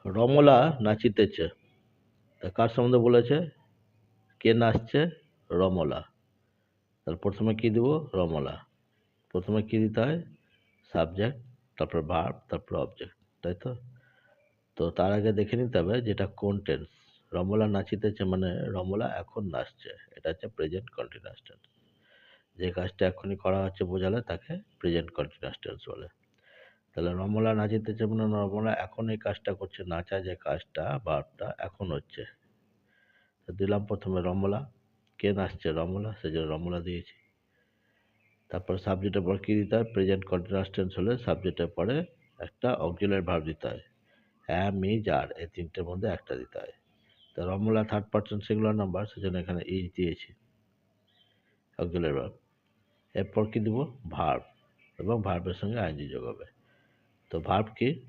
রমলা নাচিতেছে। তা কার সম্বন্ধে বলেছে? কে নাচছে? রমলা। তাহলে প্রথমে কি দিব? রমলা। প্রথমে কি দিতে হয়? সাবজেক্ট, তারপর ভার্ব, তারপর অবজেক্ট, তাই তো? তো তার আগে দেখে নিতে হবে যেটা কোন টেন্স। রমলা নাচিতেছে মানে রমলা এখন নাচছে, এটা হচ্ছে প্রেজেন্ট কন্টিনিউয়াস টেন্স। যে কাজটা এখনই করা হচ্ছে বোঝালে তাকে প্রেজেন্ট কন্টিনিউয়াস টেন্স বলে। তাহলে রমলা নাচিতেছে মানে রমলা এখন এই কাজটা করছে, নাচা যে কাজটা ভার্বটা এখন হচ্ছে। তো দিলাম প্রথমে রমলা, কে নাচছে? রমলা, সেজন্য রমলা দিয়েছি। তারপর সাবজেক্টের পর কি দিতে হয়? প্রেজেন্ট কন্টিনিউয়াস টেন্স হলে সাবজেক্টের পরে একটা অক্সিলারি ভার্ব দিতে হয়। অ্যাম, ইজ, আর, এই তিনটের মধ্যে একটা দিতে হয়। তো Ramla third person singular number, সেজন্য এখানে ইজ দিয়েছি অক্সিলারি ভার্ব। এরপর কি দিব? ভার্ব, এবং ভার্বের সঙ্গে আইএনজি যোগ হবে। তো ভার্ব কি?